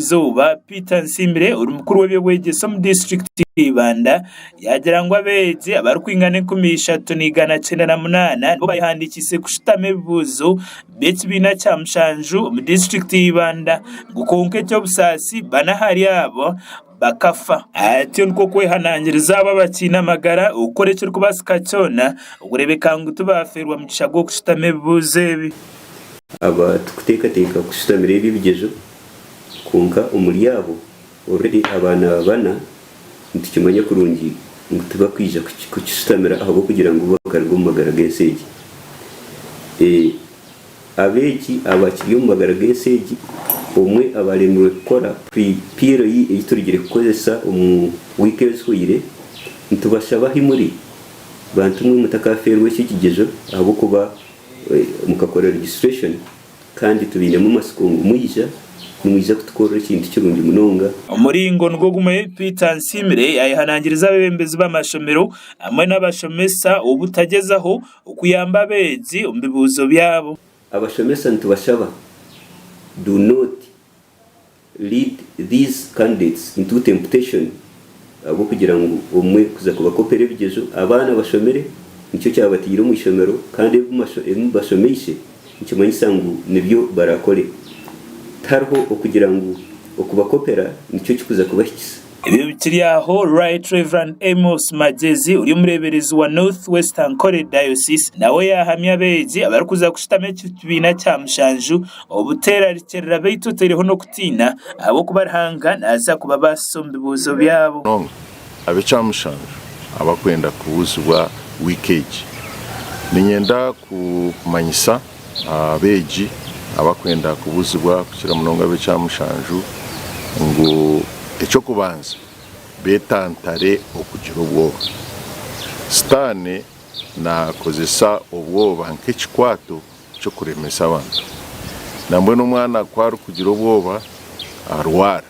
izuba P.7 uri mukuru w'ebigyezo mu district Ibanda yagira ngo Abeegi abarukwingane 1398 bo bayihandikise kushitame bibuzo B.7 cyamushanju mu district Ibanda gukonke cyo busasi banahari yabo bakafa ati nko kwehanangiriza ababakina magara ukorekera kubasika cyona ugurebeka tubaferwa mu gishago kushitame bibuzebi aba tukuteka kushitamira ebigyezo kunka umuri yabo already abana bana ntikimanya kurungi tuba kwija kuchistamira aho kugira ngo bakargo magara genseji Abeegi abakiriyo magara genseji umwe abaremwe gukora prepare yiturigire kukozesa weekends hoire ntubashaba himuri bantu mwe mutakaferwe cy'ikigyezo abo kuba mukakora registration kandi tubine mu masikongo muyija mwiza kutukora ikintu cy'urundi munonga umuringo ngo gume P.7 ayihanangiriza abembezi b'amashomero amwe n'abashomesa ubutagezaho ukuyamba Abeegi umbibuzo byabo abashomesa ntubashaba do not lead these candidates into temptation abo kugira ngo umwe kuza kubakopera ebigyezo abana bashomere nicyo cyabatira mu ishomero kandi bashomeshe nicyo manyisangu nibyo barakore tarho okugira ngo okubakopera nicyo kikuza kubashikisa ibikiri aho Right Reverend Amos Magezi uri mureberezi wa North Western Corridor Diocese nawe yahamya Abeegi abarukuza kushitame cy'ibina cyamushanju obutera rikerera beitutereho no kutina abo kubarhanga naza kuba basombe buzo byabo abecamushanju abakwenda kubuzwa weekage ninyenda kumanyisa Abeegi abakwenda kubuzwa kukira munonga abecamushanju ngo icyo kubanza betantare okugira ubwoba Sitani nakozesa ubwoba nk'ikikwato cyo kuremesa abantu nambwe n'umwana kwari kugira ubwoba arwara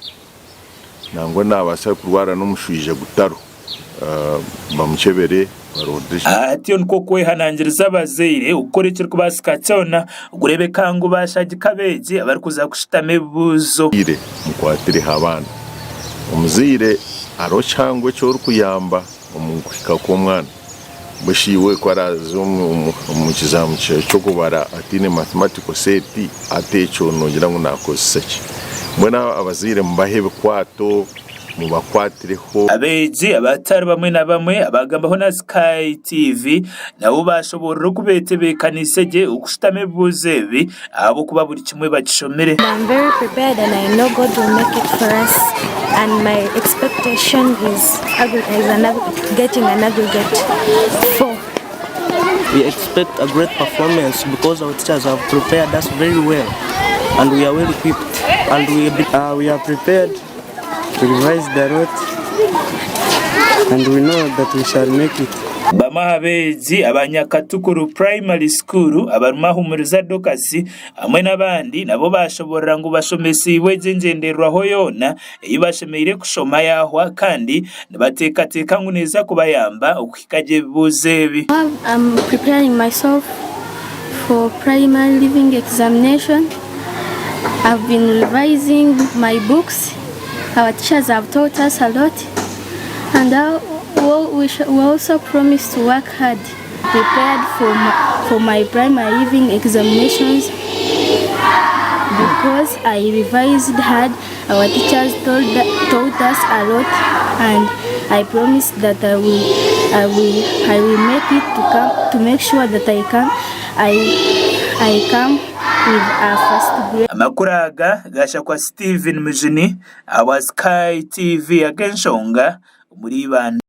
nangwe nabasa kurwara n'umushwije gutaro bamuchebere ati nko kwehanangiriza abazeire ukorekera kubasika cyona ugurebeka ngo bashagika Abeegi abarukuza kushitame buzo ire mukwatire habana umuzire aro cyangwe cyo rukuyamba umukika k'umwana bushiwe kwarazo mu kizamu cyo kubara atine mathematical set atecho nogira ngo nakosaki mbona abazire mbahebe kwato mubakwatireho Abeegi abatari bamwe na bamwe abagambaho na Sky TV nabo bashobora kubetebekanise ukushitame buzebi abo kuba buri kimwe bacishomere. I'm very prepared and I know God will make it for us and my expectation is getting an aggregate 4. We expect a great performance because our teachers have prepared us very well and we are well equipped and we are prepared to revise the route and we know that we shall make it. Bama Abeegi abanyakatukuru primary school abarumahumuriza dokasi amwe nabandi nabo bashobora ngo bashomesiwe ngenderwaho yona ibashemeire kushoma yahwa kandi batekateka nguneza kubayamba ukikaje buzebi. I'm preparing myself for primary living examination. I've been revising my books. Our teachers have taught us a lot, and we also promise to work hard. Prepared for my primary living examinations because I revised hard. Our teachers taught us a lot, and I promise that I will make it to make sure that I come with a first grade. Amakuraga gasha kwa Steven Mujini awa Sky TV agenshonga muri Ibanda.